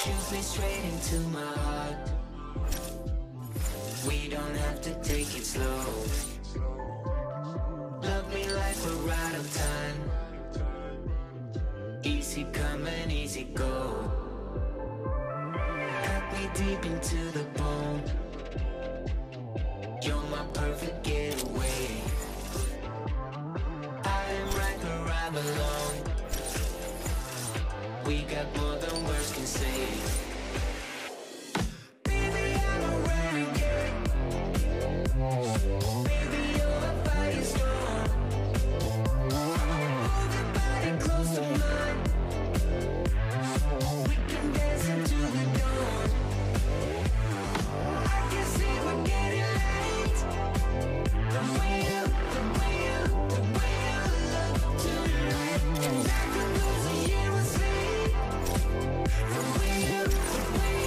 Shoot me straight into my heart. We don't have to take it slow. Love me like we're out of time. Easy come and easy go. Cut me deep into the bone. You're my perfect getaway. I am right where I belong. We got more than words can say. Baby, I'm a renegade. Baby, you're a firestorm. Hold your body close to mine. We can dance into the dawn. I can see we're getting late. The way you love tonight. And I could lose a year of sleep. The way you love tonight.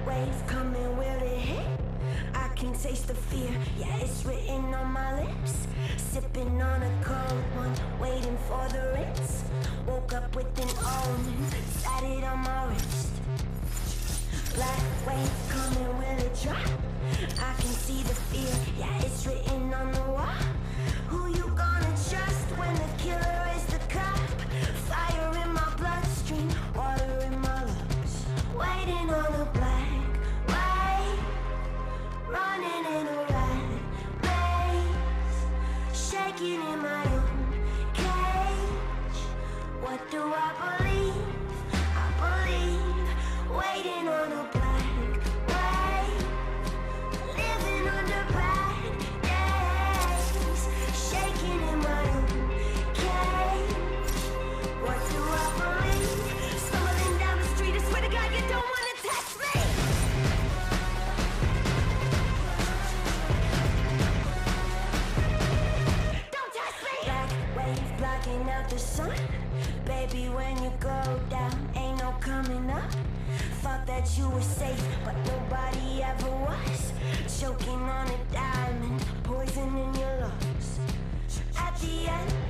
wave coming, will it hit? I can taste the fear, yeah, it's written on my lips. Sipping on a cold one, waiting for the rinse. Woke up with an omen, sat it on my wrist. Black wave coming, will it drop? I can see the fear, yeah, it's written on the wall. Who you gonna trust when the killer is the cop? Fire in my blood, that you were safe, but nobody ever was. Choking on a diamond, poison in your lungs. At the end